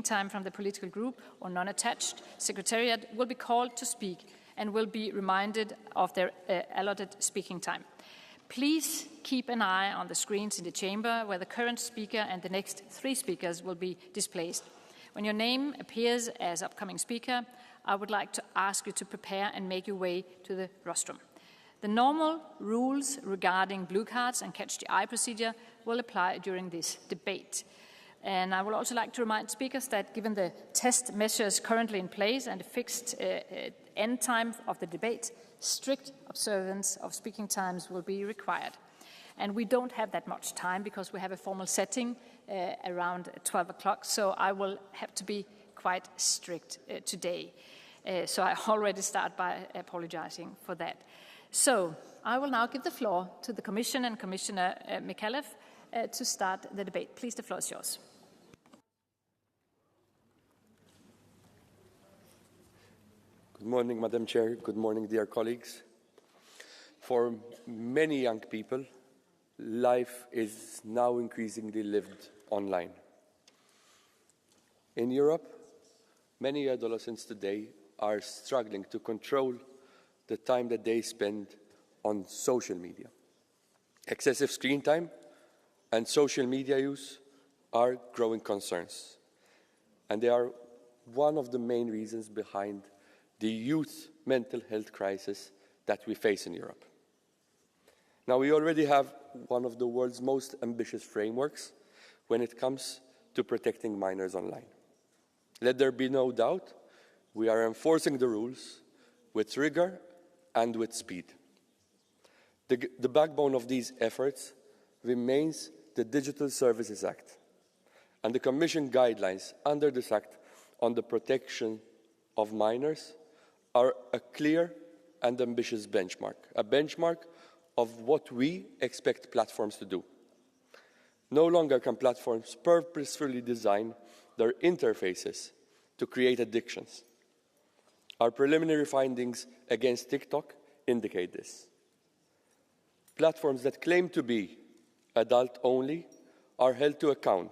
time from the political group or non-attached, Secretariat will be called to speak and will be reminded of their allotted speaking time. Please keep an eye on the screens in the chamber where the current speaker and the next 3 speakers will be displayed. When your name appears as upcoming speaker, I would like to ask you to prepare and make your way to the rostrum. The normal rules regarding blue cards and catch the eye procedure will apply during this debate. And I would also like to remind speakers that given the test measures currently in place and the fixed end time of the debate, strict observance of speaking times will be required. And we don't have that much time because we have a formal setting around 12 o'clock, so I will have to be quite strict today. So I already start by apologizing for that. So I will now give the floor to the Commission and Commissioner McAuliffe to start the debate. Please, the floor is yours. Good morning, Madam Chair. Good morning, dear colleagues. For many young people, life is now increasingly lived online. In Europe, many adolescents today are struggling to control the time that they spend on social media. Excessive screen time and social media use are growing concerns, and they are one of the main reasons behind the youth mental health crisis that we face in Europe. Now, we already have one of the world's most ambitious frameworks when it comes to protecting minors online. Let there be no doubt, we are enforcing the rules with rigor and with speed. The backbone of these efforts remains the Digital Services Act and the Commission guidelines under this Act on the protection of minors are a clear and ambitious benchmark, a benchmark of what we expect platforms to do. No longer can platforms purposefully design their interfaces to create addictions. Our preliminary findings against TikTok indicate this. Platforms that claim to be adult-only are held to account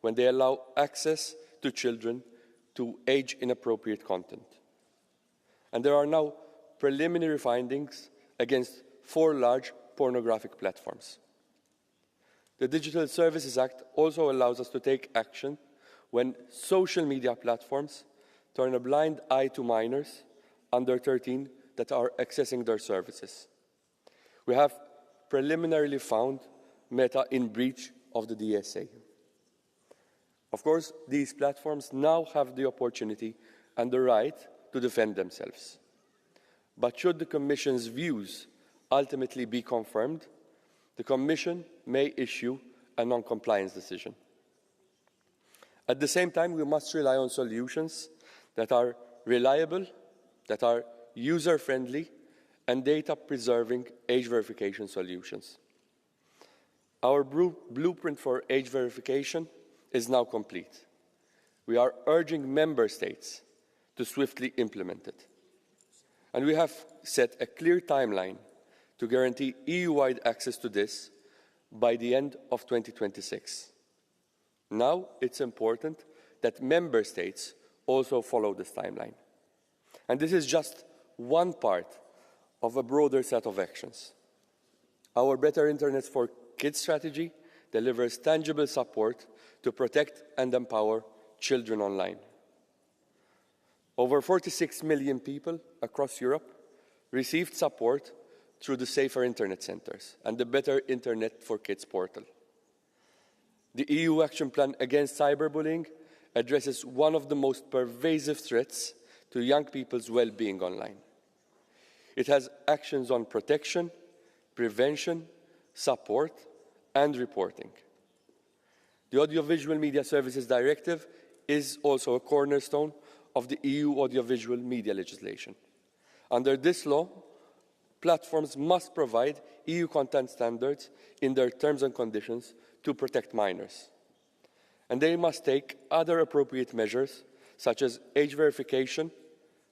when they allow access to children to age-inappropriate content. And there are now preliminary findings against 4 large pornographic platforms. The Digital Services Act also allows us to take action when social media platforms turn a blind eye to minors under 13 that are accessing their services. We have preliminarily found Meta in breach of the DSA. Of course, these platforms now have the opportunity and the right to defend themselves. But should the Commission's views ultimately be confirmed, the Commission may issue a non-compliance decision. At the same time, we must rely on solutions that are reliable, that are user-friendly, and data-preserving age verification solutions. Our blueprint for age verification is now complete. We are urging Member States to swiftly implement it. And we have set a clear timeline to guarantee EU-wide access to this by the end of 2026. Now it's important that Member States also follow this timeline. And this is just one part of a broader set of actions. Our Better Internet for Kids strategy delivers tangible support to protect and empower children online. Over 46 million people across Europe received support through the Safer Internet Centres and the Better Internet for Kids portal. The EU Action Plan against cyberbullying addresses one of the most pervasive threats to young people's well-being online. It has actions on protection, prevention, support, and reporting. The Audiovisual Media Services Directive is also a cornerstone of the EU audiovisual media legislation. Under this law, platforms must provide EU content standards in their terms and conditions to protect minors. And they must take other appropriate measures, such as age verification,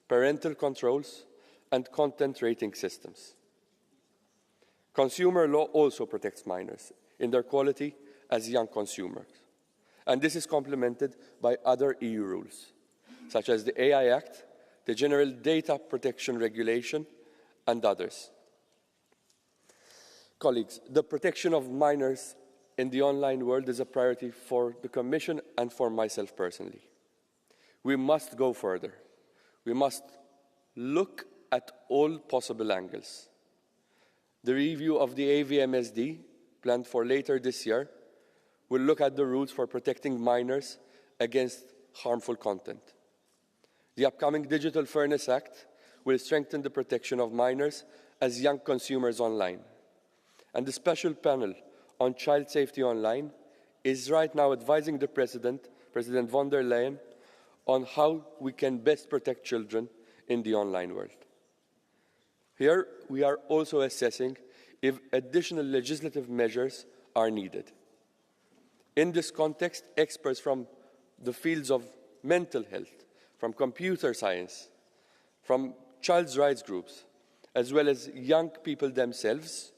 parental controls, and content rating systems. Consumer law also protects minors in their quality as young consumers. And this is complemented by other EU rules, such as the AI Act, the General Data Protection Regulation, and others. Colleagues, the protection of minors in the online world is a priority for the Commission and for myself personally. We must go further. We must look at all possible angles. The review of the AVMSD, planned for later this year, will look at the rules for protecting minors against harmful content. The upcoming Digital Fairness Act will strengthen the protection of minors as young consumers online. And the special panel on child safety online is right now advising the President von der Leyen, on how we can best protect children in the online world. Here, we are also assessing if additional legislative measures are needed. In this context, experts from the fields of mental health, from computer science, from child's rights groups, as well as young people themselves,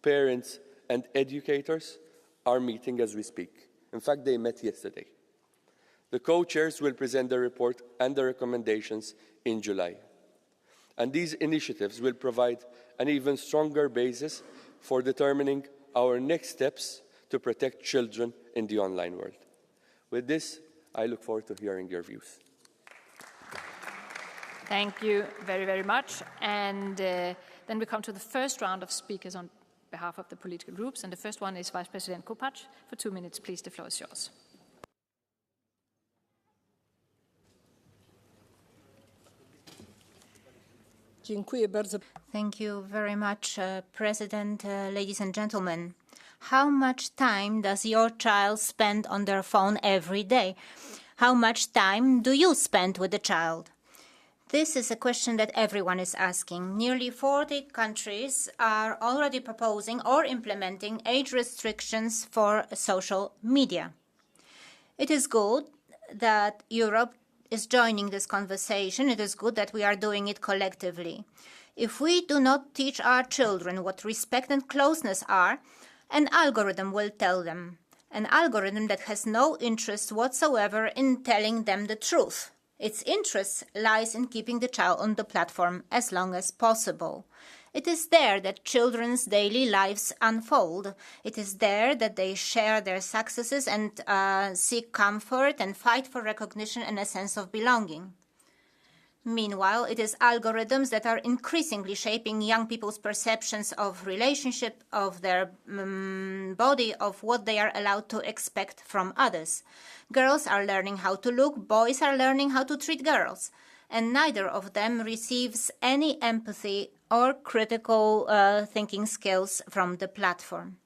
parents and educators, are meeting as we speak. In fact, they met yesterday. The co-chairs will present the report and the recommendations in July. And these initiatives will provide an even stronger basis for determining our next steps to protect children in the online world. With this, I look forward to hearing your views. Thank you very, very much. And then we come to the first round of speakers on behalf of the political groups. And the first one is Vice President Kopacz. For 2 minutes, please, the floor is yours. Thank you very much, President, ladies and gentlemen. How much time does your child spend on their phone every day? How much time do you spend with the child? This is a question that everyone is asking. Nearly 40 countries are already proposing or implementing age restrictions for social media. It is good that Europe is joining this conversation. It is good that we are doing it collectively. If we do not teach our children what respect and closeness are, an algorithm will tell them. An algorithm that has no interest whatsoever in telling them the truth. Its interest lies in keeping the child on the platform as long as possible. It is there that children's daily lives unfold. It is there that they share their successes and seek comfort and fight for recognition and a sense of belonging. Meanwhile, it is algorithms that are increasingly shaping young people's perceptions of relationship, of their body, of what they are allowed to expect from others. Girls are learning how to look, boys are learning how to treat girls, and neither of them receives any empathy or critical thinking skills from the platform.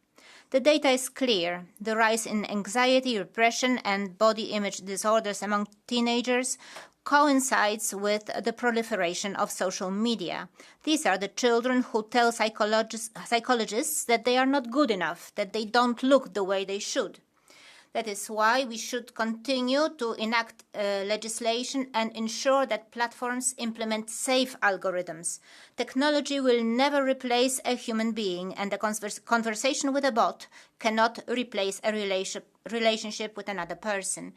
The data is clear. The rise in anxiety, repression, and body image disorders among teenagers coincides with the proliferation of social media. These are the children who tell psychologists that they are not good enough, that they don't look the way they should. That is why we should continue to enact legislation and ensure that platforms implement safe algorithms. Technology will never replace a human being, and a conversation with a bot cannot replace a relationship with another person.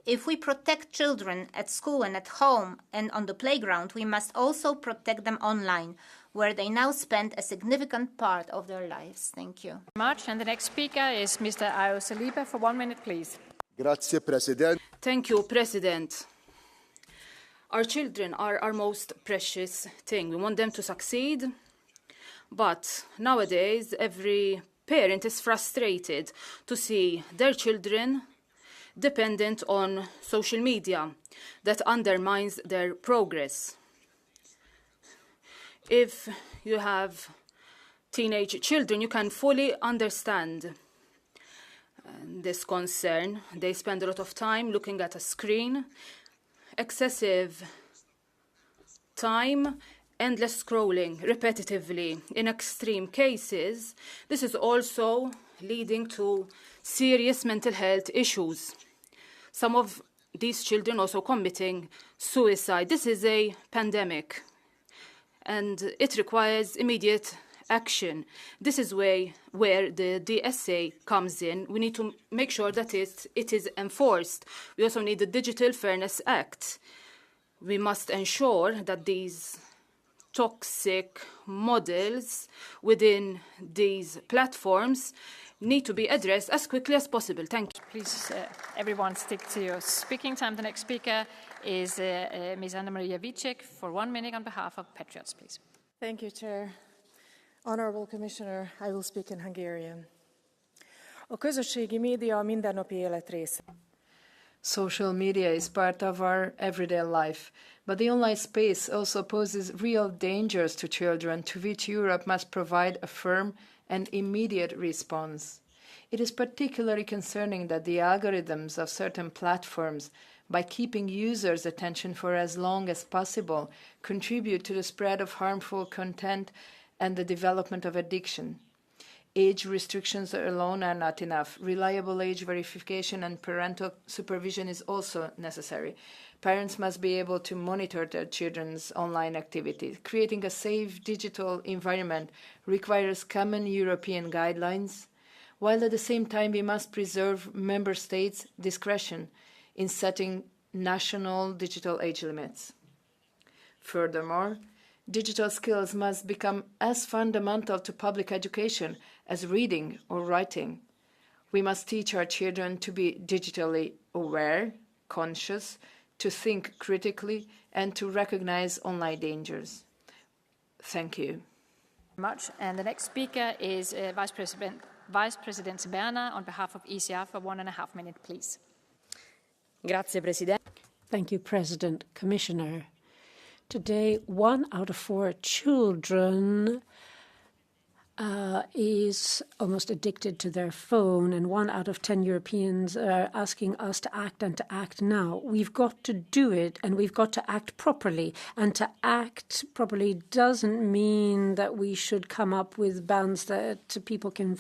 If we protect children at school and at home and on the playground, we must also protect them online, where they now spend a significant part of their lives. Thank you. Much. And the next speaker is Mr. Ayo Saliba for 1 minute, please. Grazie, President. Thank you, President. Our children are our most precious thing. We want them to succeed. But nowadays, every parent is frustrated to see their children dependent on social media that undermines their progress. If you have teenage children, you can fully understand this concern. They spend a lot of time looking at a screen, excessive time, endless scrolling repetitively. In extreme cases, this is also leading to serious mental health issues. Some of these children also committing suicide. This is a pandemic, and it requires immediate action. This is where the DSA comes in. We need to make sure that it is enforced. We also need the Digital Fairness Act. We must ensure that these toxic models within these platforms need to be addressed as quickly as possible. Thank you. Please, everyone stick to your speaking time. The next speaker is Ms. Anna Maria Vicek for 1 minute on behalf of Patriots, please. Thank you, Chair. Honorable Commissioner, I will speak in Hungarian. A közösségi média a mindennapi élet része. Social media is part of our everyday life, but the online space also poses real dangers to children, to which Europe must provide a firm and immediate response. It is particularly concerning that the algorithms of certain platforms, by keeping users' attention for as long as possible, contribute to the spread of harmful content and the development of addiction. Age restrictions alone are not enough. Reliable age verification and parental supervision is also necessary. Parents must be able to monitor their children's online activities. Creating a safe digital environment requires common European guidelines, while at the same time we must preserve member states' discretion in setting national digital age limits. Furthermore, digital skills must become as fundamental to public education as reading or writing. We must teach our children to be digitally aware, conscious, to think critically, and to recognize online dangers. Thank you. Much. And the next speaker is Vice President Berna on behalf of ECR for 1.5 minutes, please. Grazie, Presidente. Thank you, President. Commissioner. Today, 1 out of 4 children is almost addicted to their phone, and 1 out of 10 Europeans are asking us to act and to act now. We've got to do it, and we've got to act properly. And to act properly doesn't mean that we should come up with bans that people can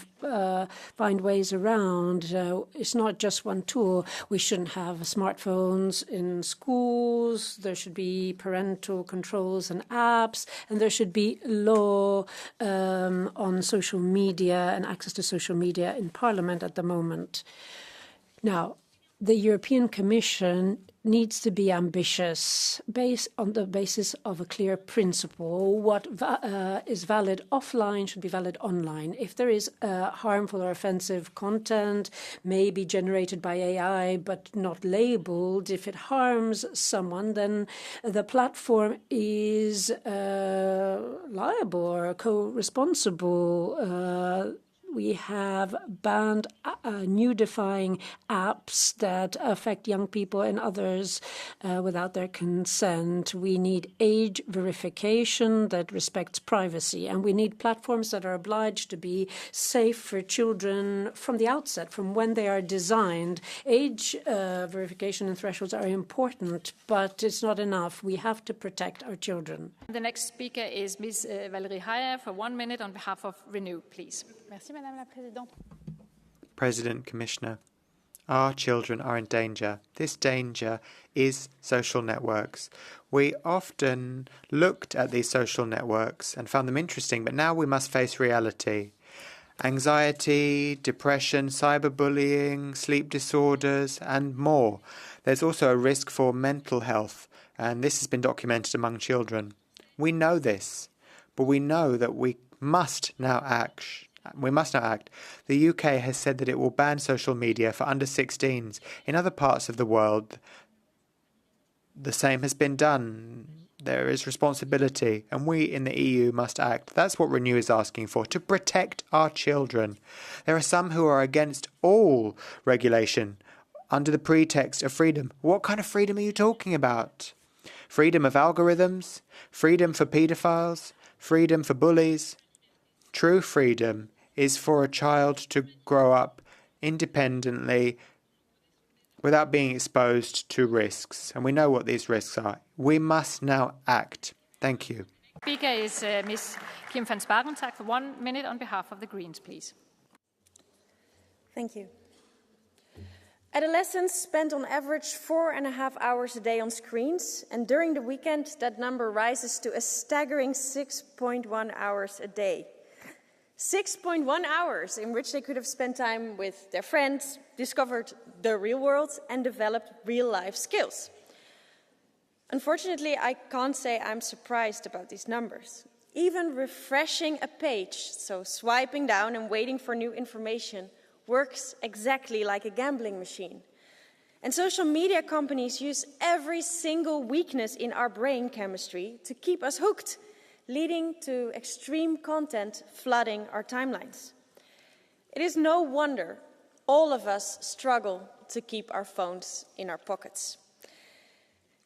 find ways around. It's not just one tool. We shouldn't have smartphones in schools. There should be parental controls and apps, and there should be law on social media and access to social media in Parliament at the moment. Now, the European Commission needs to be ambitious based on the basis of a clear principle. What is valid offline should be valid online. If there is harmful or offensive content, may be generated by AI but not labeled, if it harms someone, then the platform is liable or co-responsible. We have banned nudifying apps that affect young people and others without their consent. We need age verification that respects privacy, and we need platforms that are obliged to be safe for children from the outset, from when they are designed. Age verification and thresholds are important, but it's not enough. We have to protect our children. The next speaker is Ms. Valérie Hayer for 1 minute on behalf of Renew, please. Merci, Madame la Présidente. President, Commissioner, our children are in danger. This danger is social networks. We often looked at these social networks and found them interesting, but now we must face reality. Anxiety, depression, cyberbullying, sleep disorders, and more. There's also a risk for mental health, and this has been documented among children. We know this, but we know that we must now act. The UK has said that it will ban social media for under 16s. In other parts of the world, the same has been done. There is responsibility, and we in the EU must act. That's what Renew is asking for, to protect our children. There are some who are against all regulation under the pretext of freedom. What kind of freedom are you talking about? Freedom of algorithms? Freedom for paedophiles? Freedom for bullies? True freedom is for a child to grow up independently without being exposed to risks. And we know what these risks are. We must now act. Thank you. Speaker is Ms. Kim van Sparentak for 1 minute on behalf of the Greens, please. Thank you. Adolescents spend on average 4.5 hours a day on screens, and during the weekend that number rises to a staggering 6.1 hours a day. 6.1 hours in which they could have spent time with their friends, discovered the real world, and developed real-life skills. Unfortunately, I can't say I'm surprised about these numbers. Even refreshing a page, so swiping down and waiting for new information, works exactly like a gambling machine. And social media companies use every single weakness in our brain chemistry to keep us hooked, leading to extreme content flooding our timelines. It is no wonder all of us struggle to keep our phones in our pockets.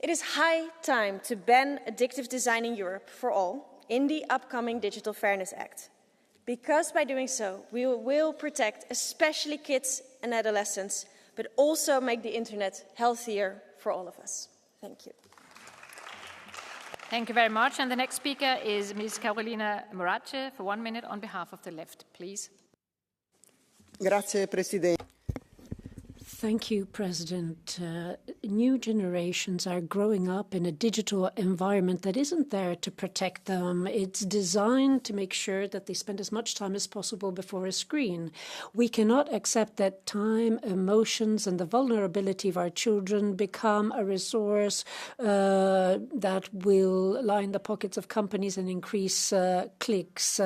It is high time to ban addictive design in Europe for all in the upcoming Digital Fairness Act, because by doing so, we will protect especially kids and adolescents, but also make the internet healthier for all of us. Thank you. Thank you very much. And the next speaker is Ms. Carolina Morace for 1 minute on behalf of the left, please. Grazie, Presidente. Thank you, President. New generations are growing up in a digital environment that isn't there to protect them. It's designed to make sure that they spend as much time as possible before a screen. We cannot accept that time, emotions, and the vulnerability of our children become a resource that will line the pockets of companies and increase clicks.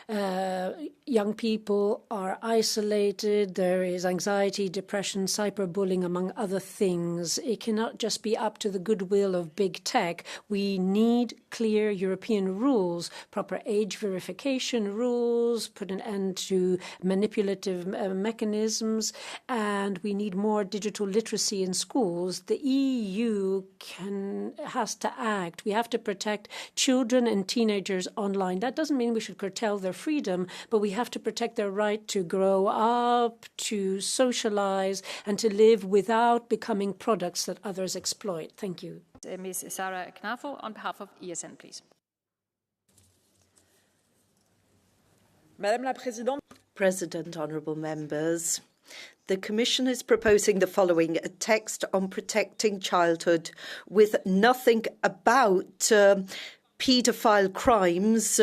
Young people are isolated. There is anxiety, depression, cyberbullying, among other things. It cannot just be up to the goodwill of big tech. We need clear European rules, proper age verification rules, put an end to manipulative mechanisms, and we need more digital literacy in schools. The EU has to act. We have to protect children and teenagers online. That doesn't mean we should curtail their freedom, but we have to protect their right to grow up, to socialize, and to live without becoming products that others exploit. Thank you. Ms. Sarah Knafo on behalf of ESN, please. Madame la Présidente. President, honourable members, the Commission is proposing the following: a text on protecting childhood with nothing about paedophile crimes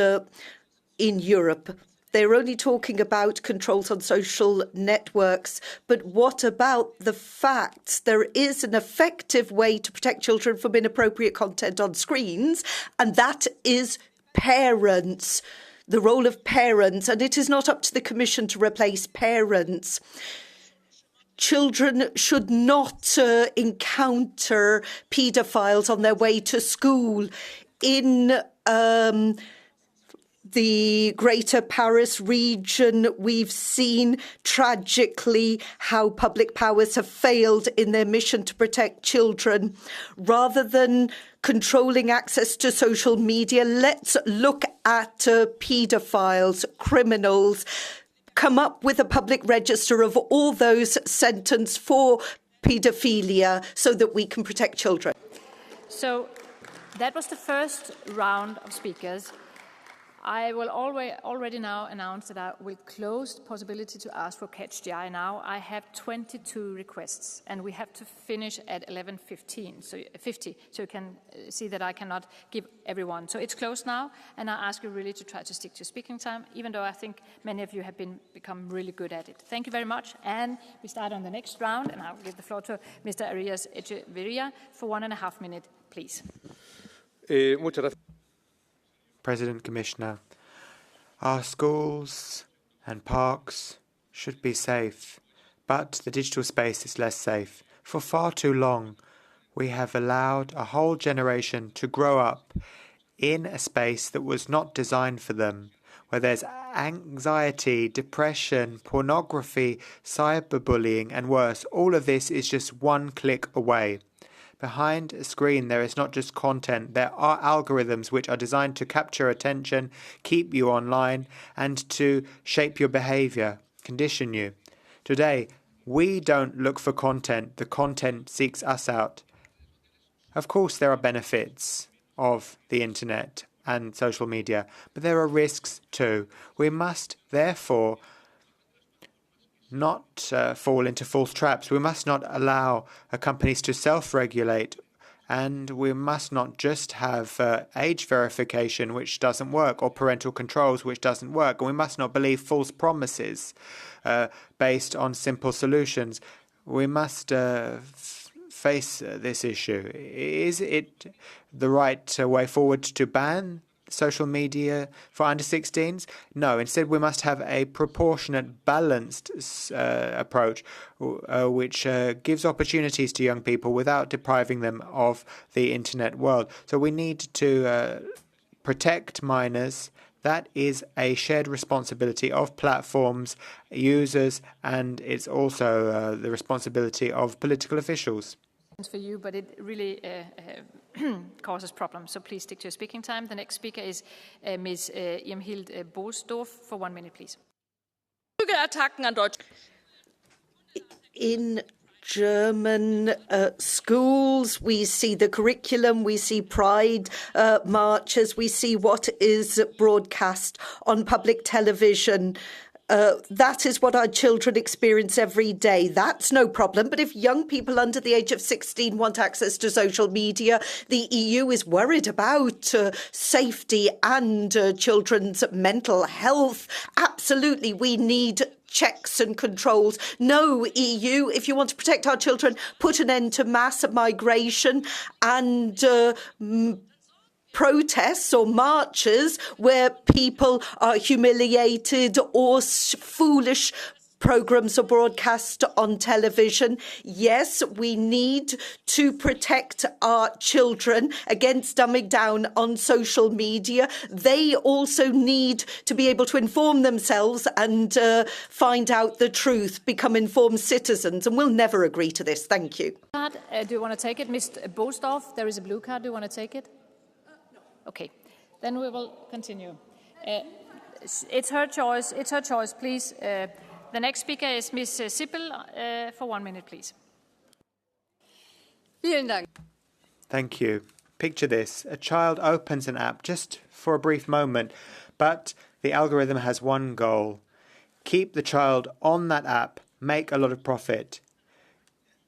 in Europe. They're only talking about controls on social networks. But what about the facts? There is an effective way to protect children from inappropriate content on screens, and that is parents, the role of parents. And it is not up to the Commission to replace parents. Children should not encounter paedophiles on their way to school. In the Greater Paris region, we've seen tragically how public powers have failed in their mission to protect children. Rather than controlling access to social media, let's look at paedophiles, criminals, come up with a public register of all those sentenced for paedophilia so that we can protect children. So that was the first round of speakers. I will already now announce that I will close the possibility to ask for catch the eye now. I have 22 requests, and we have to finish at 11:50. So you can see that I cannot give everyone. So it's closed now, and I ask you really to try to stick to speaking time, even though I think many of you have become really good at it. Thank you very much, and we start on the next round, and I'll give the floor to Mr. Arias Echeverria for 1.5 minutes, please. President, Commissioner, our schools and parks should be safe, but the digital space is less safe. For far too long, we have allowed a whole generation to grow up in a space that was not designed for them, where there's anxiety, depression, pornography, cyberbullying, and worse. All of this is just one click away. Behind a screen, there is not just content. There are algorithms which are designed to capture attention, keep you online, and to shape your behavior, condition you. Today, we don't look for content. The content seeks us out. Of course, there are benefits of the internet and social media, but there are risks too. We must, therefore, not fall into false traps. We must not allow companies to self-regulate And we must not just have age verification, which doesn't work, or parental controls, which doesn't work. And we must not believe false promises based on simple solutions. We must face this issue. Is it the right way forward to ban social media for under-16s? No, instead we must have a proportionate, balanced approach which gives opportunities to young people without depriving them of the internet world. So we need to protect minors. That is a shared responsibility of platforms, users, and it's also the responsibility of political officials. For you, but it really causes problems. So please stick to your speaking time. The next speaker is Ms. Irmhild Boelsdorf for 1 minute, please. In German schools, we see the curriculum, we see pride marches, we see what is broadcast on public television. That is what our children experience every day. That's no problem. But if young people under the age of 16 want access to social media, the EU is worried about safety and children's mental health. Absolutely, we need checks and controls. No, EU, if you want to protect our children, put an end to mass migration and protests or marches where people are humiliated or foolish programmes are broadcast on television. Yes, we need to protect our children against dumbing down on social media. They also need to be able to inform themselves and find out the truth, become informed citizens, and we'll never agree to this. Thank you. Do you want to take it? Ms. Boelsdorf, there is a blue card. Do you want to take it? Okay, then we will continue. It's her choice. It's her choice, please. The next speaker is Ms. Sippel for 1 minute, please. Thank you. Picture this. A child opens an app just for a brief moment, but the algorithm has one goal. Keep the child on that app, make a lot of profit.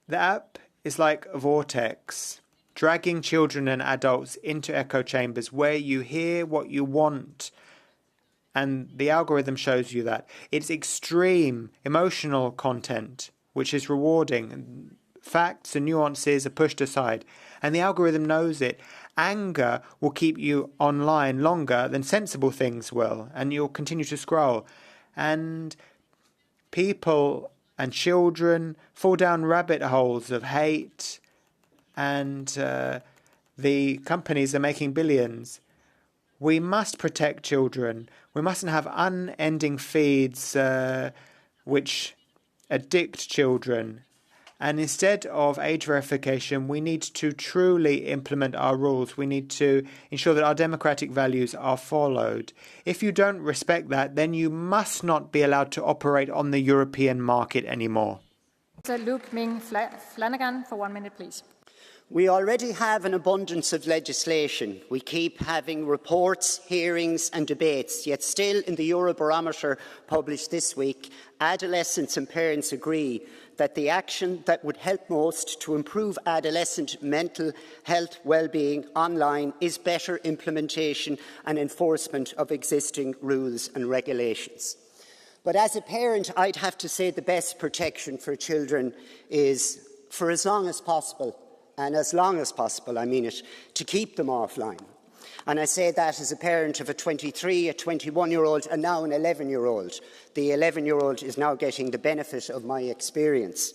The app is like a vortex, dragging children and adults into echo chambers where you hear what you want. And the algorithm shows you that. It's extreme, emotional content, which is rewarding. Facts and nuances are pushed aside. And the algorithm knows it. Anger will keep you online longer than sensible things will. And you'll continue to scroll. And people and children fall down rabbit holes of hate. And the companies are making billions. We must protect children. We mustn't have unending feeds which addict children. And instead of age verification, we need to truly implement our rules. We need to ensure that our democratic values are followed. If you don't respect that, then you must not be allowed to operate on the European market anymore. Luke Ming Flanagan for 1 minute, please. We already have an abundance of legislation. We keep having reports, hearings and debates, yet still in the Eurobarometer published this week, adolescents and parents agree that the action that would help most to improve adolescent mental health well-being online is better implementation and enforcement of existing rules and regulations. But as a parent, I'd have to say the best protection for children is, for as long as possible, and as long as possible, I mean it, to keep them offline. And I say that as a parent of a 23, a 21-year-old and now an 11-year-old. The 11-year-old is now getting the benefit of my experience.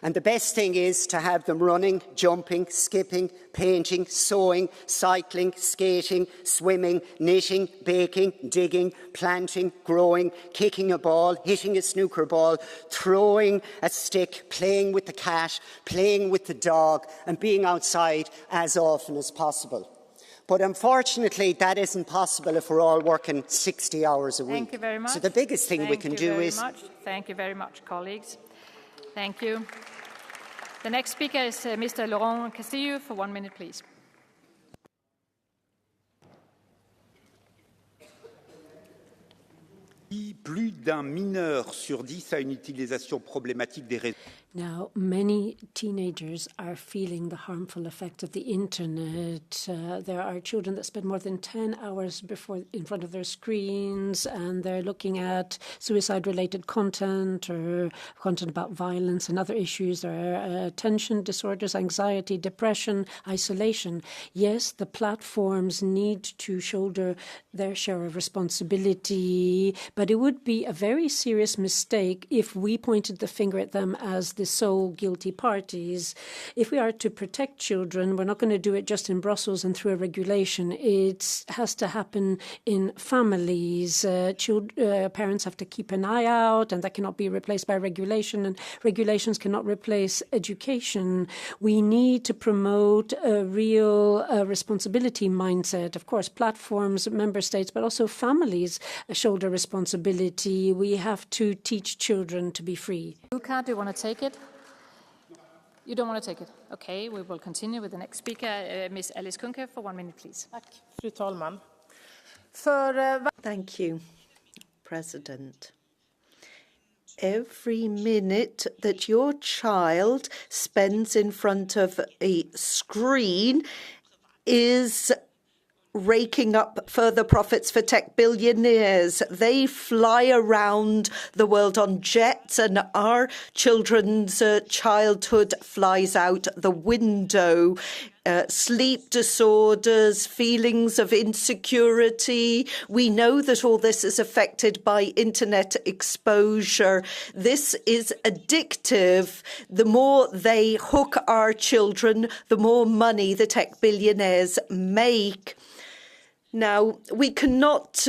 And the best thing is to have them running, jumping, skipping, painting, sewing, cycling, skating, swimming, knitting, baking, digging, planting, growing, kicking a ball, hitting a snooker ball, throwing a stick, playing with the cat, playing with the dog, and being outside as often as possible. But unfortunately, that isn't possible if we're all working 60 hours a week. Thank you very much. So the biggest thing we can do is... Thank you very much, colleagues. Thank you. The next speaker is Mr. Laurent Castillo for 1 minute, please. Plus d'un mineur sur 10 a une utilisation problématique des réseaux. Now, many teenagers are feeling the harmful effects of the internet. There are children that spend more than 10 hours in front of their screens, and they're looking at suicide-related content or content about violence and other issues. There are attention disorders, anxiety, depression, isolation. Yes, the platforms need to shoulder their share of responsibility, but it would be a very serious mistake if we pointed the finger at them as the sole guilty parties. If we are to protect children, we're not going to do it just in Brussels and through a regulation. It has to happen in families. Parents have to keep an eye out, and that cannot be replaced by regulation, and regulations cannot replace education. We need to promote a real responsibility mindset. Of course, platforms, member states, but also families shoulder responsibility. We have to teach children to be free. Luca, do you want to take it? You don't want to take it? Okay, we will continue with the next speaker, Ms. Alice Kuhnke, for 1 minute, please. Fru talman. Thank you, President. Every minute that your child spends in front of a screen is raking up further profits for tech billionaires. They fly around the world on jets, and our children's childhood flies out the window. Sleep disorders, feelings of insecurity. We know that all this is affected by internet exposure. This is addictive. The more they hook our children, the more money the tech billionaires make. Now, we cannot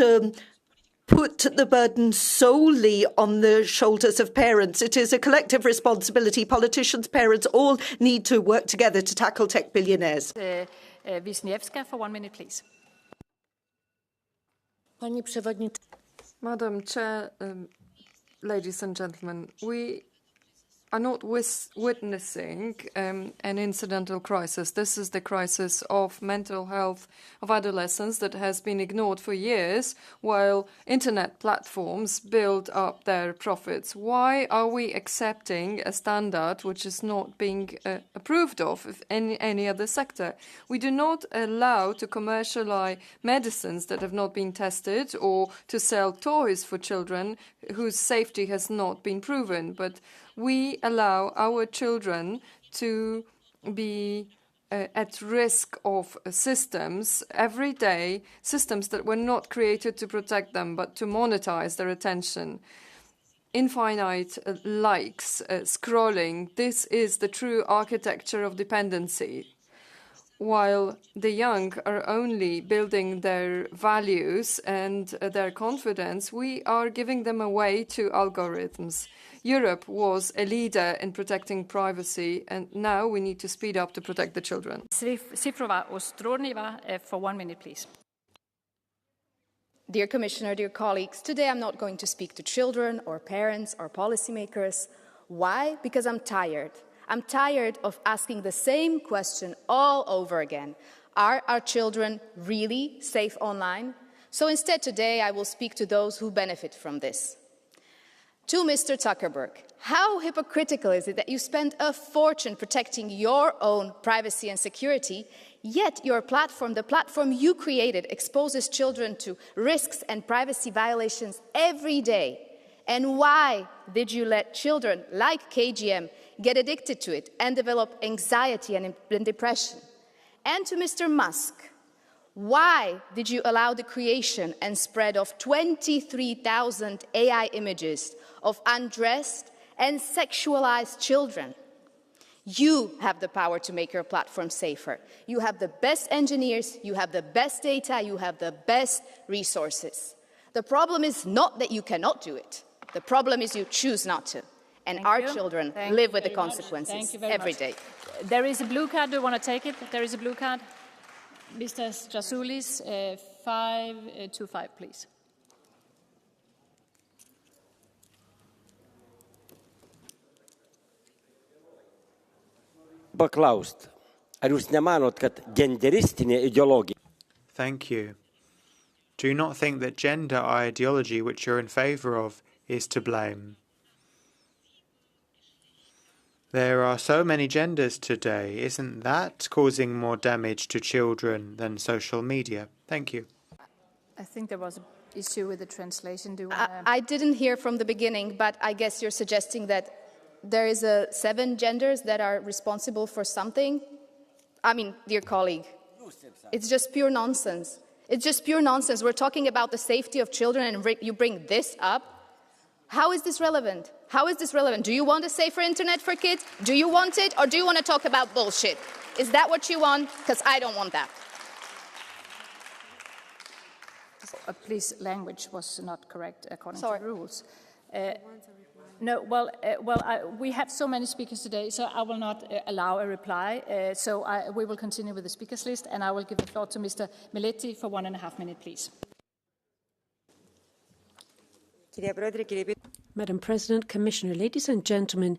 put the burden solely on the shoulders of parents. It is a collective responsibility. Politicians, parents, all need to work together to tackle tech billionaires. Wisniewska, for 1 minute, please. Madam Chair, ladies and gentlemen, we are not witnessing an incidental crisis. This is the crisis of mental health of adolescents that has been ignored for years while internet platforms build up their profits. Why are we accepting a standard which is not being approved of in any other sector? We do not allow to commercialize medicines that have not been tested or to sell toys for children whose safety has not been proven, but we allow our children to be at risk of systems every day, systems that were not created to protect them, but to monetize their attention. Infinite likes, scrolling, this is the true architecture of dependency. While the young are only building their values and their confidence, we are giving them away to algorithms. Europe was a leader in protecting privacy, and now we need to speed up to protect the children. Sifrova Ostrodniva, for 1 minute, please. Dear Commissioner, dear colleagues, today I'm not going to speak to children or parents or policymakers. Why? Because I'm tired. I'm tired of asking the same question all over again. Are our children really safe online? So instead today I will speak to those who benefit from this. To Mr. Zuckerberg, how hypocritical is it that you spend a fortune protecting your own privacy and security, yet your platform, the platform you created, exposes children to risks and privacy violations every day? And why did you let children like KGM get addicted to it and develop anxiety and depression? And to Mr. Musk, why did you allow the creation and spread of 23,000 AI images of undressed and sexualized children? You have the power to make your platform safer. You have the best engineers, you have the best data, you have the best resources. The problem is not that you cannot do it. The problem is you choose not to. And our children live with the consequences every day. There is a blue card. Do you want to take it? There is a blue card. Mr. Strasoulis, 525, please. Paklaust, ar jūs nemanot, kad genderistinė ideologija? Thank you. Do you not think that gender ideology, which you're in favour of, is to blame? There are so many genders today. Isn't that causing more damage to children than social media? Thank you. I think there was an issue with the translation. I didn't hear from the beginning, but I guess you're suggesting that there is 7 genders that are responsible for something. I mean, dear colleague, it's just pure nonsense. It's just pure nonsense. We're talking about the safety of children and you bring this up. How is this relevant? How is this relevant? Do you want a safer internet for kids? Do you want it, or do you want to talk about bullshit? Is that what you want? Because I don't want that. Please, language was not correct according Sorry. to the rules. We have so many speakers today, so I will not allow a reply. We will continue with the speakers list, and I will give the floor to Mr. Meleti for 1.5 minutes, please. Madam President, Commissioner, ladies and gentlemen,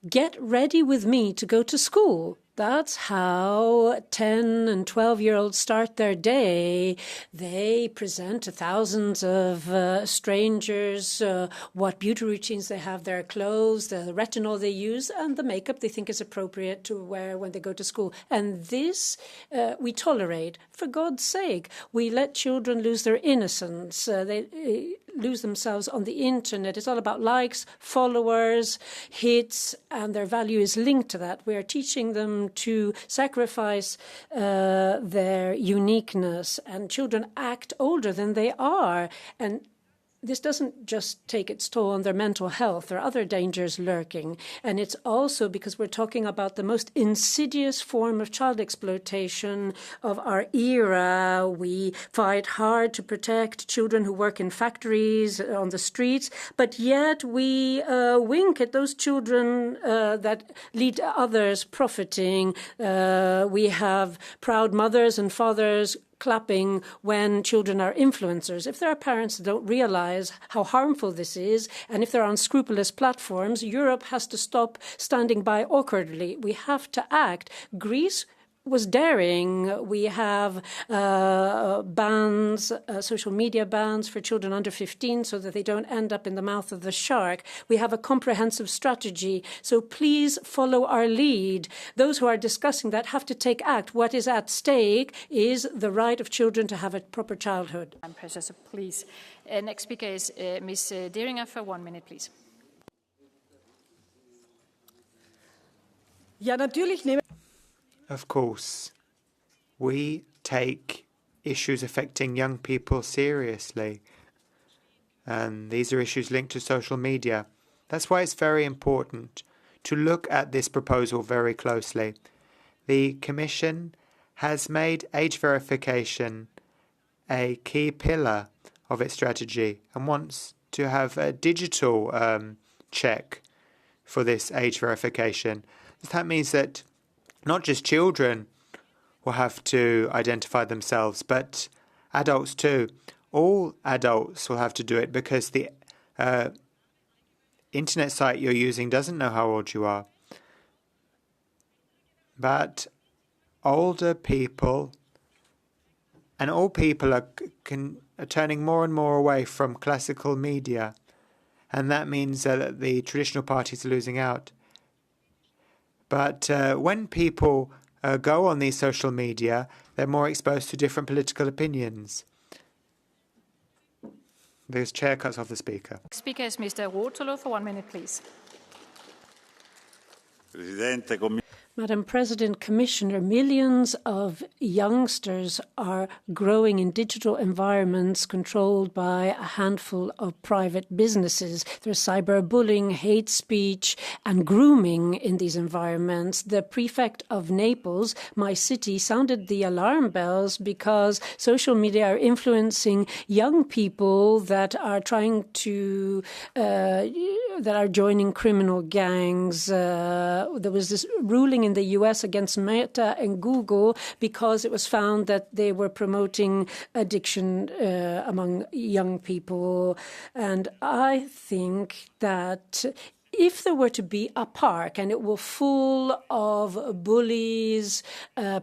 get ready with me to go to school. That's how 10 and 12-year-olds start their day. They present to thousands of strangers what beauty routines they have, their clothes, the retinol they use, and the makeup they think is appropriate to wear when they go to school. And this we tolerate. For God's sake, we let children lose their innocence. They lose themselves on the internet. It's all about likes, followers, hits, and their value is linked to that. We are teaching them to sacrifice their uniqueness, and children act older than they are. And this doesn't just take its toll on their mental health. There are other dangers lurking. And it's also because we're talking about the most insidious form of child exploitation of our era. We fight hard to protect children who work in factories, on the streets, but yet we wink at those children that lead others profiting. We have proud mothers and fathers clapping when children are influencers. If there are parents that don't realize how harmful this is, and if there are unscrupulous platforms, Europe has to stop standing by awkwardly. We have to act. Greece was daring. We have bans, social media bans for children under 15 so that they don't end up in the mouth of the shark. We have a comprehensive strategy. So please follow our lead. Those who are discussing that have to take act. What is at stake is the right of children to have a proper childhood. I'm precious, please. Next speaker is Ms. Deringer for 1 minute, please. Ja, natürlich nehmen Of course, we take issues affecting young people seriously, and these are issues linked to social media. That's why it's very important to look at this proposal very closely. The Commission has made age verification a key pillar of its strategy and wants to have a digital check for this age verification. That means that not just children will have to identify themselves, but adults too. All adults will have to do it because the internet site you're using doesn't know how old you are. But older people and all people are turning more and more away from classical media, and that means that the traditional parties are losing out. But when people go on these social media, they're more exposed to different political opinions. The chair cuts off the speaker. Speaker is Mr. Rotolo for 1 minute, please. Madam President, Commissioner, millions of youngsters are growing in digital environments controlled by a handful of private businesses. There's cyberbullying, hate speech, and grooming in these environments. The prefect of Naples, my city, sounded the alarm bells because social media are influencing young people that are trying to, that are joining criminal gangs. There was this ruling in the US against Meta and Google because it was found that they were promoting addiction among young people. And I think that if there were to be a park and it were full of bullies,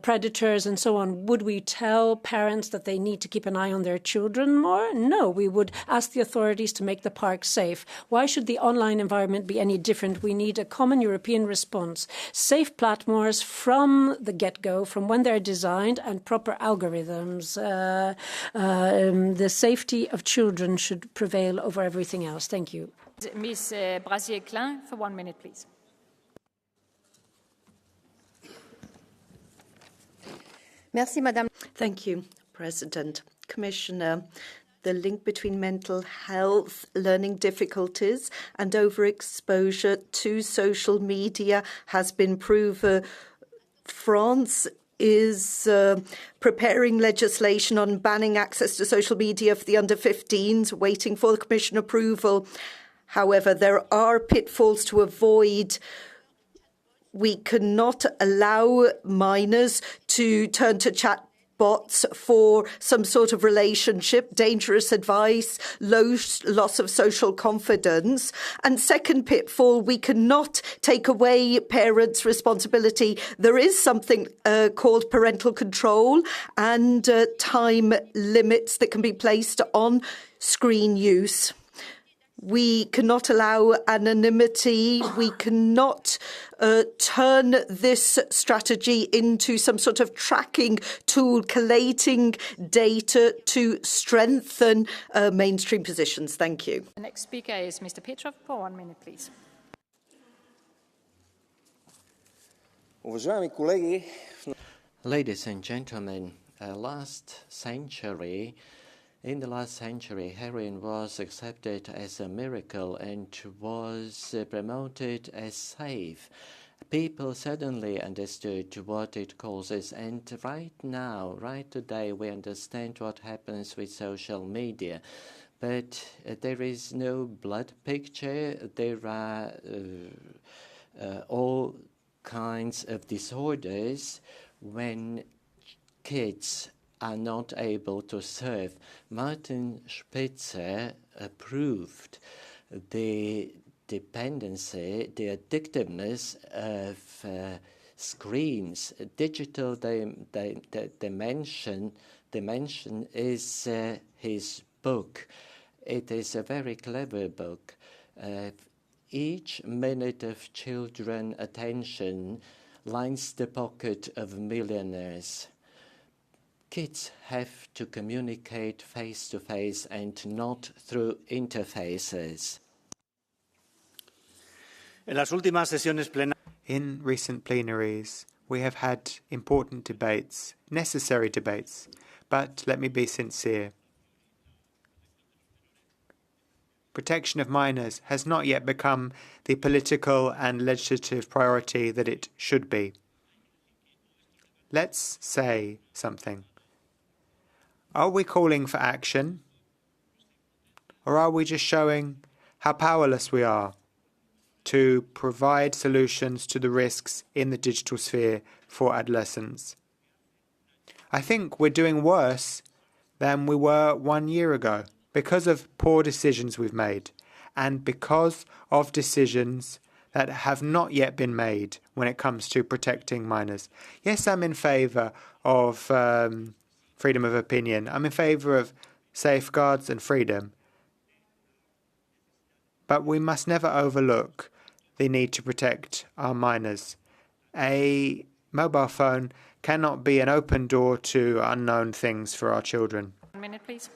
predators and so on, would we tell parents that they need to keep an eye on their children more? No, we would ask the authorities to make the park safe. Why should the online environment be any different? We need a common European response. Safe platforms from the get-go, from when they're designed, and proper algorithms. The safety of children should prevail over everything else. Thank you. Ms. Brasier-Klein, for 1 minute, please. Merci, Madame. Thank you, President. Commissioner, the link between mental health, learning difficulties, and overexposure to social media has been proven. France is preparing legislation on banning access to social media for the under-15s, waiting for the Commission approval. However, there are pitfalls to avoid. We cannot allow minors to turn to chatbots for some sort of relationship, dangerous advice, loss of social confidence. And second pitfall, we cannot take away parents' responsibility. There is something called parental control and time limits that can be placed on screen use. We cannot allow anonymity. We cannot turn this strategy into some sort of tracking tool, collating data to strengthen mainstream positions. Thank you. The next speaker is Mr. Petrov for 1 minute, please. Ladies and gentlemen, in the last century, heroin was accepted as a miracle and was promoted as safe. People suddenly understood what it causes, and right now, right today, we understand what happens with social media. But there is no blood picture. There are all kinds of disorders when kids are not able to serve. Martin Spitzer approved the dependency, the addictiveness of screens. Digital dimension is his book. It is a very clever book. Each minute of children attention lines the pocket of millionaires. Kids have to communicate face-to-face and not through interfaces. In recent plenaries, we have had important debates, necessary debates, but let me be sincere. Protection of minors has not yet become the political and legislative priority that it should be. Let's say something. Are we calling for action? Or are we just showing how powerless we are to provide solutions to the risks in the digital sphere for adolescents? I think we're doing worse than we were 1 year ago because of poor decisions we've made and because of decisions that have not yet been made when it comes to protecting minors. Yes, I'm in favour of freedom of opinion. I'm in favour of safeguards and freedom. But we must never overlook the need to protect our minors. A mobile phone cannot be an open door to unknown things for our children. 1 minute, please.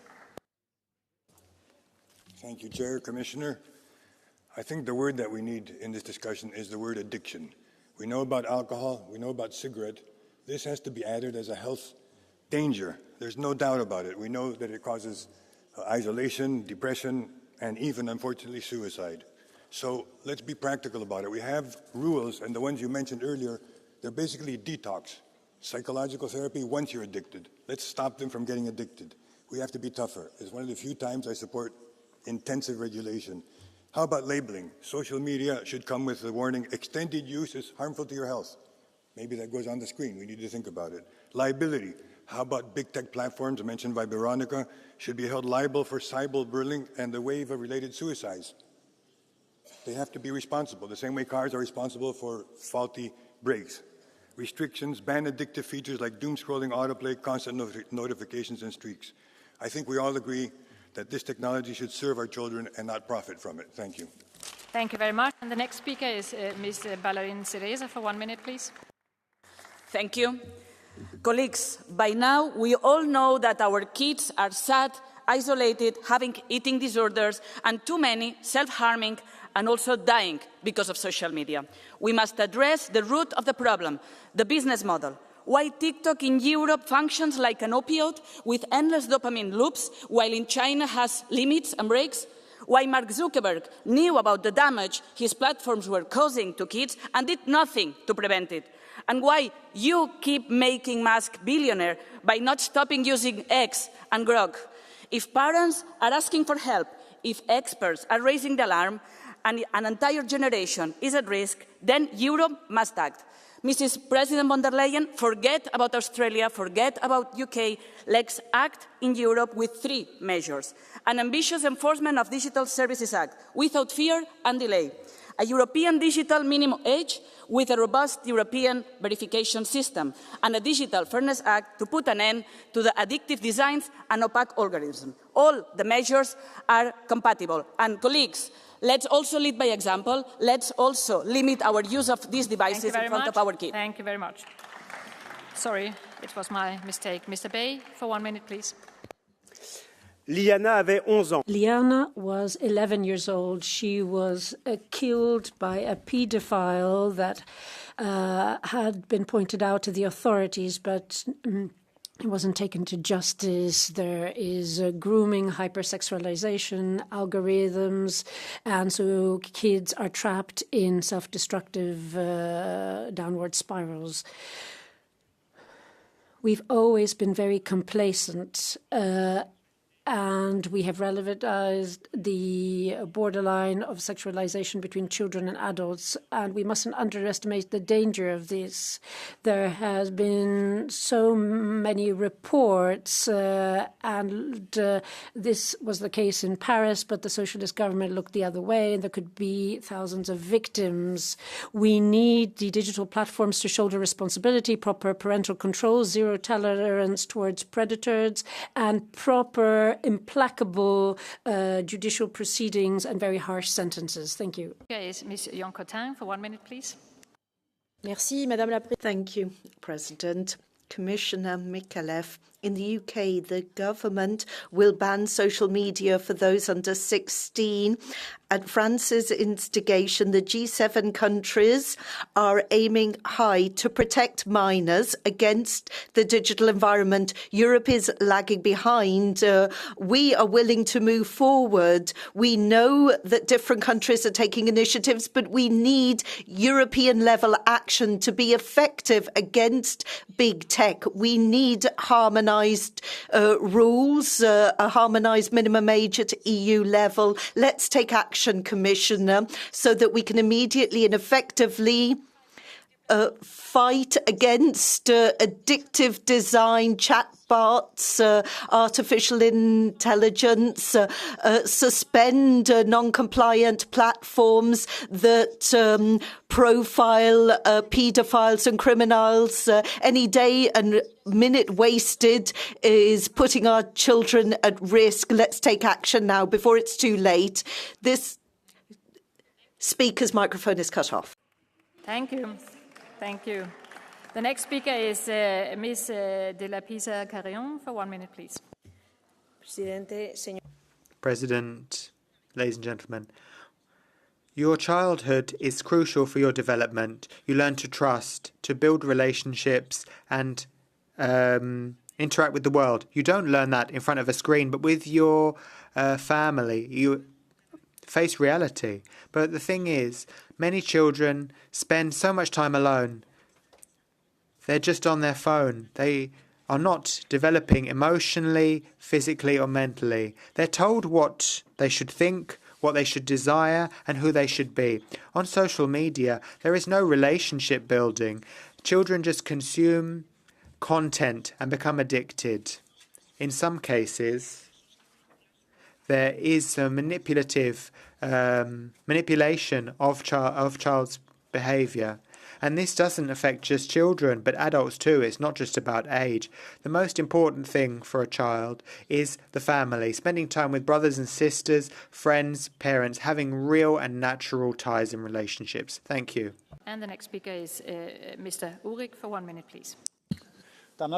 Thank you, Chair, Commissioner. I think the word that we need in this discussion is the word addiction. We know about alcohol, we know about cigarette. This has to be added as a health danger. There's no doubt about it. We know that it causes isolation, depression, and even, unfortunately, suicide. So let's be practical about it. We have rules, and the ones you mentioned earlier, they're basically detox. Psychological therapy once you're addicted. Let's stop them from getting addicted. We have to be tougher. It's one of the few times I support intensive regulation. How about labeling? Social media should come with the warning, extended use is harmful to your health. Maybe that goes on the screen. We need to think about it. Liability. How about big tech platforms mentioned by Veronica should be held liable for cyberbullying and the wave of related suicides? They have to be responsible, the same way cars are responsible for faulty brakes. Restrictions, ban addictive features like doom scrolling, autoplay, constant notifications, and streaks. I think we all agree that this technology should serve our children and not profit from it. Thank you. Thank you very much. And the next speaker is Ms. Ballerine Cereza for 1 minute, please. Thank you. Colleagues, by now we all know that our kids are sad, isolated, having eating disorders, and too many self-harming and also dying because of social media. We must address the root of the problem, the business model. Why TikTok in Europe functions like an opioid with endless dopamine loops, while in China has limits and breaks? Why Mark Zuckerberg knew about the damage his platforms were causing to kids and did nothing to prevent it? And why you keep making Musk billionaire by not stopping using X and Grok? If parents are asking for help, if experts are raising the alarm, and an entire generation is at risk, then Europe must act. Mrs. President von der Leyen, forget about Australia, forget about UK. Let's act in Europe with 3 measures. An ambitious enforcement of Digital Services Act without fear and delay. A European digital minimum age with a robust European verification system. And a Digital Fairness Act to put an end to the addictive designs and opaque algorithms. All the measures are compatible. And colleagues, let's also lead by example. Let's also limit our use of these devices in front of our kids. Thank you very much. Sorry, it was my mistake. Mr. Bay, for 1 minute, please. Liana avait 11 ans. Liana was 11 years old. She was killed by a paedophile that had been pointed out to the authorities, but it wasn't taken to justice. There is grooming, hypersexualization, algorithms, and so kids are trapped in self-destructive downward spirals. We've always been very complacent, and we have relativized the borderline of sexualization between children and adults, and we mustn't underestimate the danger of this. There has been so many reports, and this was the case in Paris, but the socialist government looked the other way, and there could be thousands of victims. We need the digital platforms to shoulder responsibility, proper parental control, zero tolerance towards predators, and proper implacable judicial proceedings and very harsh sentences. Thank you. Okay, Ms. Yonkotin for 1 minute, please. Merci, Madame la Présidente. Thank you, President. Commissioner Mikalev, in the UK, the government will ban social media for those under 16. At France's instigation, the G7 countries are aiming high to protect minors against the digital environment. Europe is lagging behind. We are willing to move forward. We know that different countries are taking initiatives, but we need European-level action to be effective against big tech. We need harmonised rules, a harmonised minimum age at EU level. Let's take action, Commissioner, so that we can immediately and effectively fight against addictive design, chatbots, artificial intelligence, suspend non-compliant platforms that profile paedophiles and criminals. Any day and minute wasted is putting our children at risk. Let's take action now before it's too late. This speaker's microphone is cut off. Thank you. Thank you. The next speaker is Ms. De La Pisa Carrion for 1 minute, please. President, ladies and gentlemen, your childhood is crucial for your development. You learn to trust, to build relationships, and interact with the world. You don't learn that in front of a screen, but with your family. You face reality. But the thing is, many children spend so much time alone. They're just on their phone. They are not developing emotionally, physically, or mentally. They're told what they should think, what they should desire, and who they should be. On social media, there is no relationship building. Children just consume content and become addicted. In some cases, there is a manipulation of child's behaviour. And this doesn't affect just children, but adults too. It's not just about age. The most important thing for a child is the family, spending time with brothers and sisters, friends, parents, having real and natural ties and relationships. Thank you. And the next speaker is Mr. Uhrig for 1 minute, please. On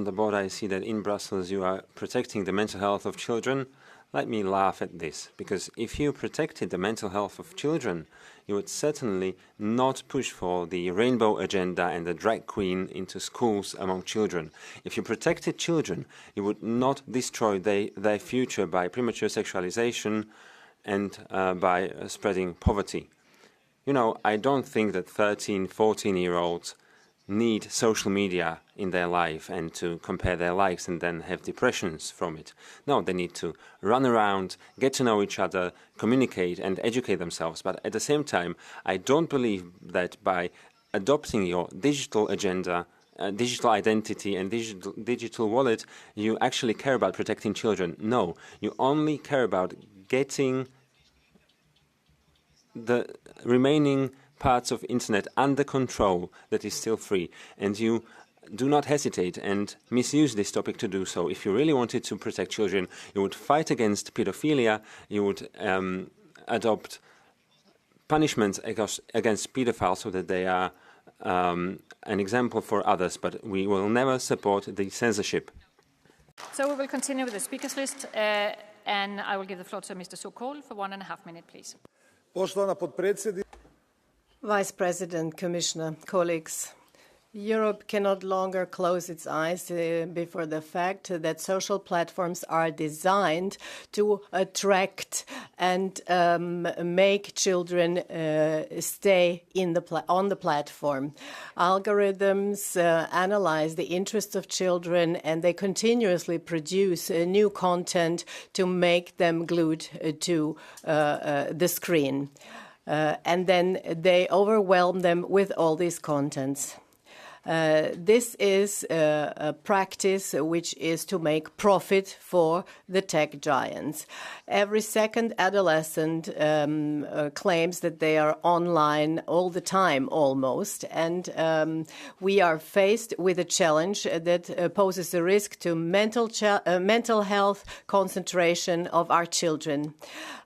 the board, I see that in Brussels you are protecting the mental health of children. Let me laugh at this, because if you protected the mental health of children, you would certainly not push for the rainbow agenda and the drag queen into schools among children. If you protected children, you would not destroy their future by premature sexualization and by spreading poverty. You know, I don't think that 13, 14-year-olds need social media in their life and to compare their likes and then have depressions from it. No, they need to run around, get to know each other, communicate and educate themselves. But at the same time, I don't believe that by adopting your digital agenda, digital identity and digital wallet, you actually care about protecting children. No, you only care about getting the remaining parts of internet under control that is still free, and you do not hesitate and misuse this topic to do so. If you really wanted to protect children, you would fight against pedophilia, you would adopt punishments against pedophiles so that they are an example for others, but we will never support the censorship. So we will continue with the speakers list, and I will give the floor to Mr. Sokol for 1.5 minutes, please. Vice President, Commissioner, colleagues, Europe can no longer close its eyes before the fact that social platforms are designed to attract and make children stay on the platform. Algorithms analyze the interests of children, and they continuously produce new content to make them glued to the screen. And then they overwhelm them with all these contents. This is a practice which is to make profit for the tech giants. Every second adolescent claims that they are online all the time, almost, and we are faced with a challenge that poses a risk to mental health concentration of our children.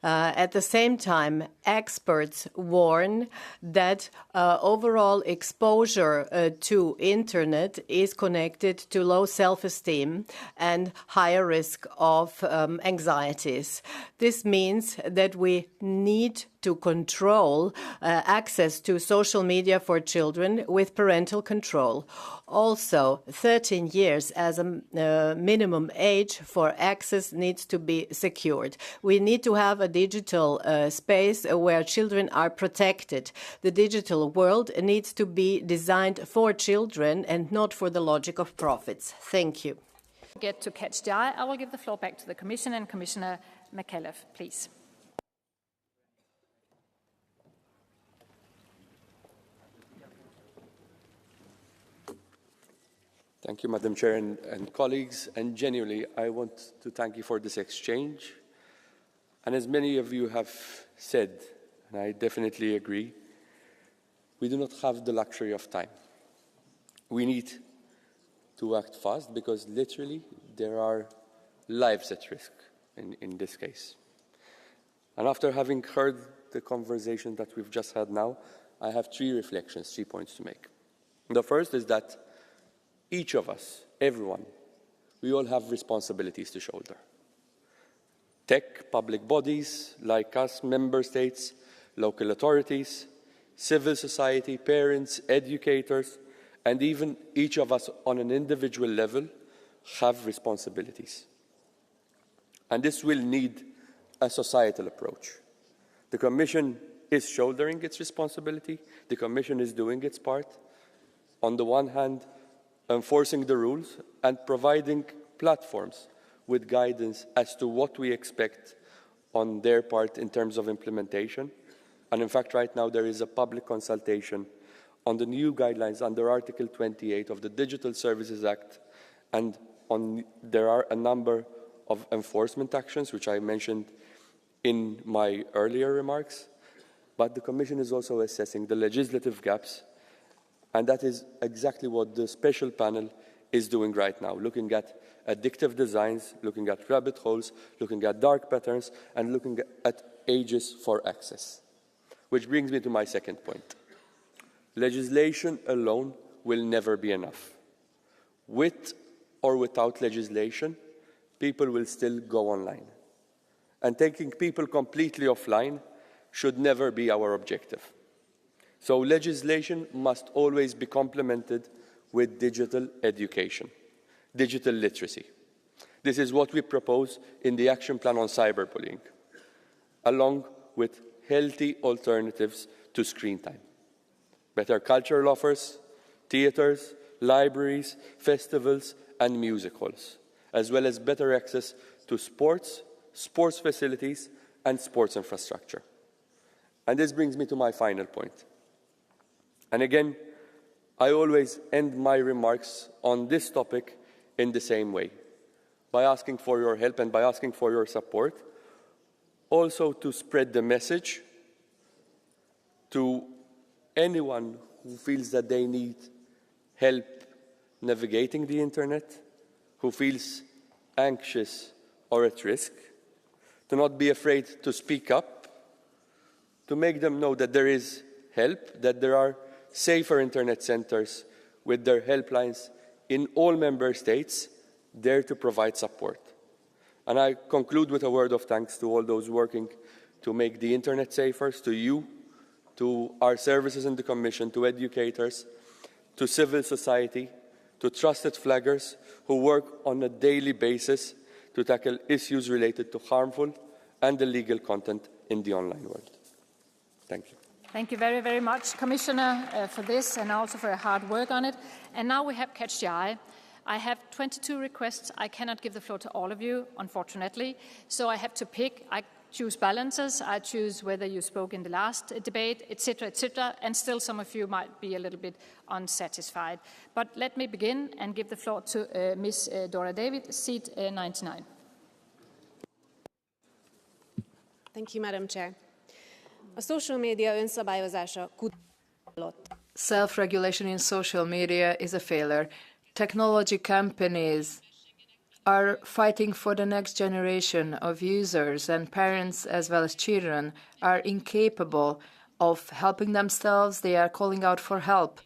At the same time, experts warn that overall exposure to internet is connected to low self-esteem and higher risk of anxieties. This means that we need to control access to social media for children with parental control. Also, 13 years as a minimum age for access needs to be secured. We need to have a digital space where children are protected. The digital world needs to be designed for children and not for the logic of profits. Thank you. Get to catch the eye. I will give the floor back to the Commission and Commissioner McAuliffe, please. Thank you, Madam Chair and colleagues. And genuinely, I want to thank you for this exchange. And as many of you have said, and I definitely agree, we do not have the luxury of time. We need to act fast because literally there are lives at risk in this case. And after having heard the conversation that we've just had now, I have 3 reflections, 3 points to make. The first is that each of us, everyone, we all have responsibilities to shoulder. Tech, public bodies like us, member states, local authorities, civil society, parents, educators, and even each of us on an individual level have responsibilities. And this will need a societal approach. The Commission is shouldering its responsibility. The Commission is doing its part. On the one hand, enforcing the rules and providing platforms with guidance as to what we expect on their part in terms of implementation. And in fact, right now there is a public consultation on the new guidelines under Article 28 of the Digital Services Act, and there are a number of enforcement actions, which I mentioned in my earlier remarks, but the Commission is also assessing the legislative gaps, and that is exactly what the special panel is doing right now, looking at addictive designs, looking at rabbit holes, looking at dark patterns, and looking at ages for access. Which brings me to my second point. Legislation alone will never be enough. With or without legislation, people will still go online. And taking people completely offline should never be our objective. So legislation must always be complemented with digital education, digital literacy. This is what we propose in the action plan on cyberbullying, along with healthy alternatives to screen time. Better cultural offers, theatres, libraries, festivals, and music halls, as well as better access to sports, sports facilities, and sports infrastructure. And this brings me to my final point. And again, I always end my remarks on this topic in the same way, by asking for your help and by asking for your support, also to spread the message to anyone who feels that they need help navigating the internet, who feels anxious or at risk, to not be afraid to speak up, to make them know that there is help, that there are safer internet centers with their helplines in all member states there to provide support. And I conclude with a word of thanks to all those working to make the internet safer, to you, to our services in the Commission, to educators, to civil society, to trusted flaggers who work on a daily basis to tackle issues related to harmful and illegal content in the online world. Thank you. Thank you very, very much, Commissioner, for this and also for your hard work on it. And now we have Catch the Eye. I have 22 requests. I cannot give the floor to all of you, unfortunately. So I have to pick. I choose balances. I choose whether you spoke in the last debate, etc., etc. And still some of you might be a little bit unsatisfied. But let me begin and give the floor to Ms. Dora David, seat 99. Thank you, Madam Chair. A social media önszabályozása kudarcot. Self-regulation in social media is a failure. Technology companies are fighting for the next generation of users, and parents as well as children are incapable of helping themselves. They are calling out for help.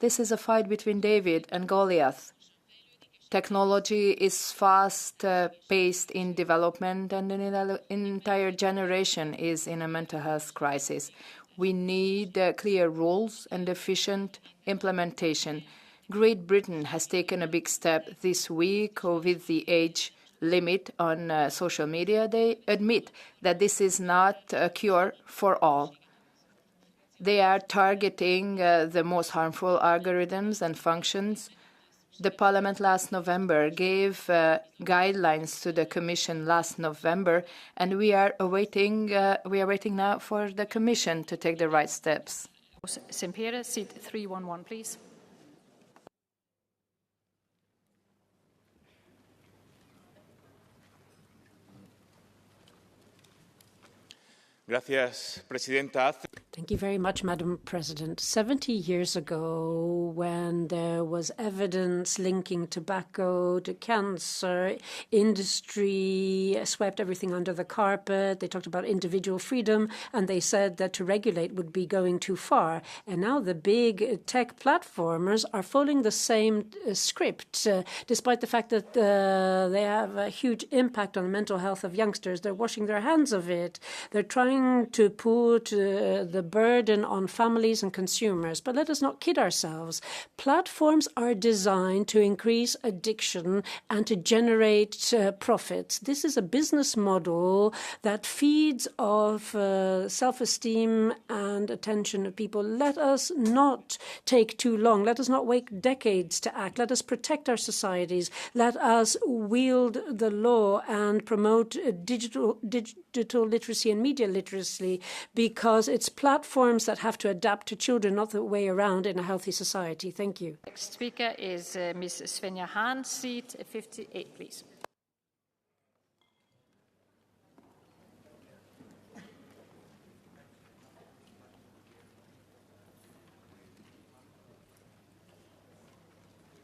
This is a fight between David and Goliath. Technology is fast-paced in development, and an entire generation is in a mental health crisis. We need clear rules and efficient implementation. Great Britain has taken a big step this week with the age limit on social media. They admit that this is not a cure for all. They are targeting the most harmful algorithms and functions. The Parliament last November gave guidelines to the Commission last November, and we are waiting now for the Commission to take the right steps. Sempere, seat 311, please. Gracias, Presidenta. Thank you very much, Madam President. 70 years ago, when there was evidence linking tobacco to cancer, industry swept everything under the carpet. They talked about individual freedom, and they said that to regulate would be going too far. And now the big tech platformers are following the same script, despite the fact that they have a huge impact on the mental health of youngsters. They're washing their hands of it. They're trying to put the burden on families and consumers. But let us not kid ourselves. Platforms are designed to increase addiction and to generate profits. This is a business model that feeds off self-esteem and attention of people. Let us not take too long. Let us not wait decades to act. Let us protect our societies. Let us wield the law and promote digital literacy and media literacy, because it's platforms that have to adapt to children, not the way around in a healthy society. Thank you. Next speaker is Ms. Svenja Hahn, seat 58, please.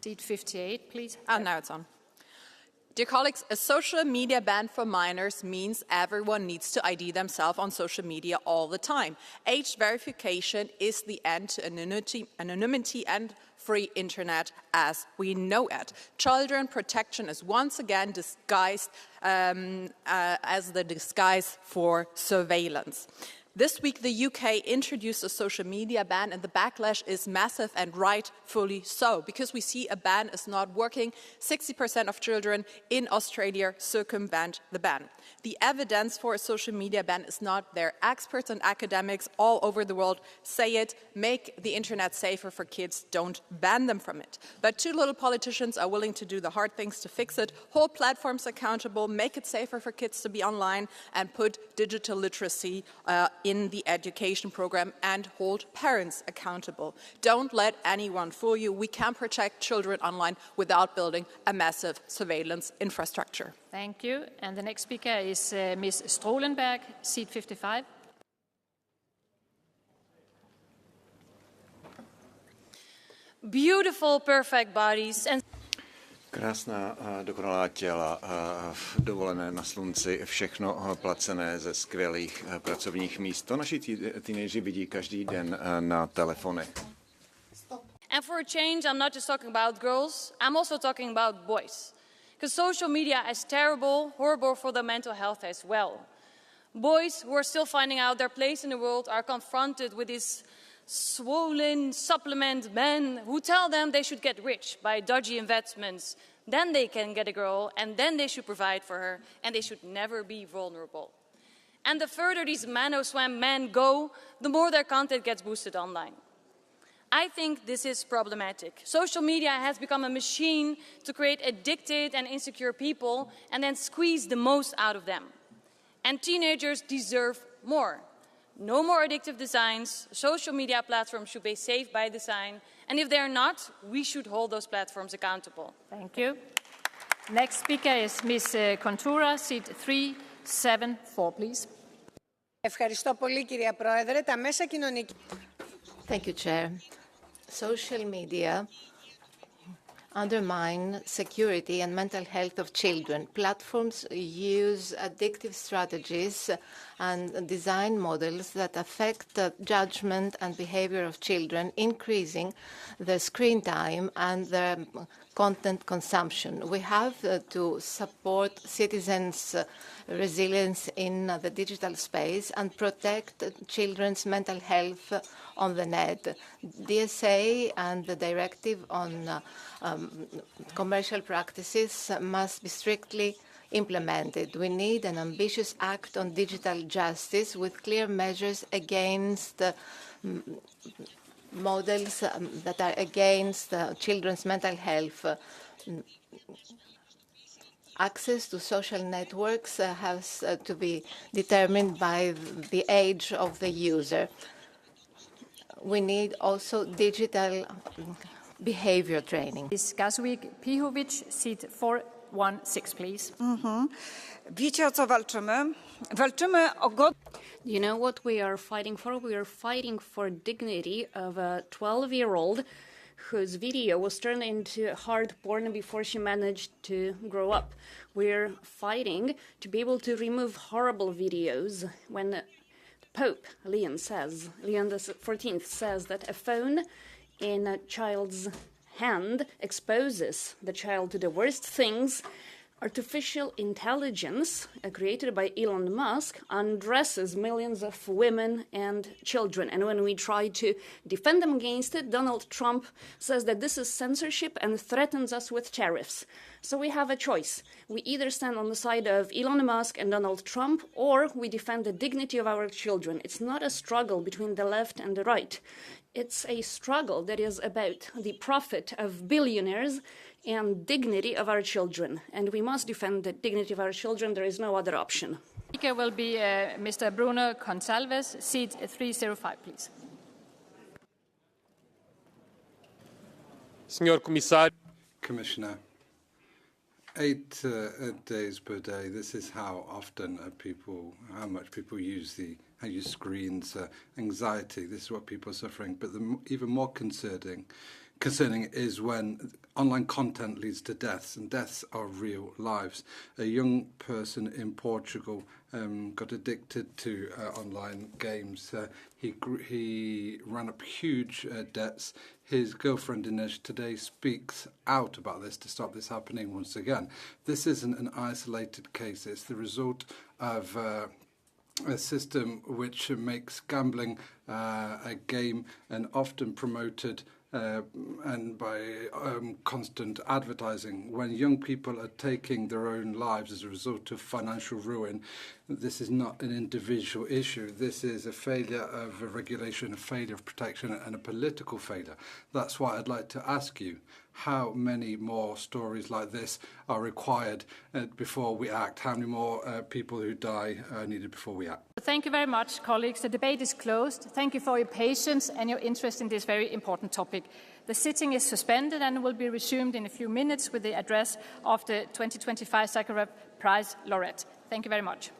Seat 58, please. Now it's on. Dear colleagues, a social media ban for minors means everyone needs to ID themselves on social media all the time. Age verification is the end to anonymity and free internet as we know it. Children protection is once again disguised as the disguise for surveillance. This week, the UK introduced a social media ban, and the backlash is massive, and rightfully so, because we see a ban is not working. 60% of children in Australia circumvent the ban. The evidence for a social media ban is not there. Experts and academics all over the world say it. Make the internet safer for kids, don't ban them from it. But too little politicians are willing to do the hard things to fix it. Hold platforms accountable, make it safer for kids to be online, and put digital literacy in the education program, and hold parents accountable. Don't let anyone fool you. We can protect children online without building a massive surveillance infrastructure. Thank you. And the next speaker is Ms. Strolenberg, seat 55. Beautiful, perfect bodies and Krásná dokonalá těla, dovolené na slunci, všechno placené ze skvělých pracovních míst. To naši teenageři vidí každý den na telefony. And for a change, I'm not just talking about girls, I'm also talking about boys. Because social media is terrible, horrible for their mental health as well. Boys who are still finding out their place in the world are confronted with these swollen supplement men who tell them they should get rich by dodgy investments, then they can get a girl, and then they should provide for her, and they should never be vulnerable. And the further these manoswam men go, the more their content gets boosted online. I think this is problematic. Social media has become a machine to create addicted and insecure people and then squeeze the most out of them. And teenagers deserve more. No more addictive designs. Social media platforms should be safe by design. And if they're not, we should hold those platforms accountable. Thank you. Next speaker is Ms. Kontura, seat 374, please. Ευχαριστώ πολύ, κυρία Πρόεδρε. Τα μέσα κοινωνικής... Thank you, Chair. Social media undermine security and mental health of children. Platforms use addictive strategies and design models that affect the judgment and behavior of children, increasing their screen time and their content consumption. We have to support citizens' resilience in the digital space and protect children's mental health on the net. DSA and the directive on commercial practices must be strictly implemented. We need an ambitious act on digital justice with clear measures against models that are against children's mental health. Access to social networks has to be determined by the age of the user. We need also digital behavior training. Ms. Gazwig-Pihovic, seat 416, please. Wiecie, o co walczymy? Walczymy o godność. You know what we are fighting for? We are fighting for dignity of a 12-year-old whose video was turned into hard porn before she managed to grow up. We're fighting to be able to remove horrible videos when Pope Leon XIV says that a phone in a child's hand exposes the child to the worst things. Artificial intelligence, created by Elon Musk, undresses millions of women and children. And when we try to defend them against it, Donald Trump says that this is censorship and threatens us with tariffs. So we have a choice. We either stand on the side of Elon Musk and Donald Trump, or we defend the dignity of our children. It's not a struggle between the left and the right. It's a struggle that is about the profit of billionaires and dignity of our children. And we must defend the dignity of our children. There is no other option. Speaker will be Mr. Bruno Gonçalves, seat 305, please. Senhor Comissário. Commissioner, 8 days per day. This is how often how much people use screens, anxiety. This is what people are suffering. But even more concerning, concerning is when online content leads to deaths, and deaths are real lives. A young person in Portugal got addicted to online games. He ran up huge debts. His girlfriend Ines today speaks out about this to stop this happening once again. This isn't an isolated case. It's the result of a system which makes gambling a game and often promoted and by constant advertising. When young people are taking their own lives as a result of financial ruin, this is not an individual issue. This is a failure of regulation, a failure of protection, and a political failure. That's why I'd like to ask you, how many more stories like this are required before we act? How many more people who die are needed before we act? Thank you very much, colleagues. The debate is closed. Thank you for your patience and your interest in this very important topic. The sitting is suspended and will be resumed in a few minutes with the address of the 2025 Sakharov Prize laureate. Thank you very much.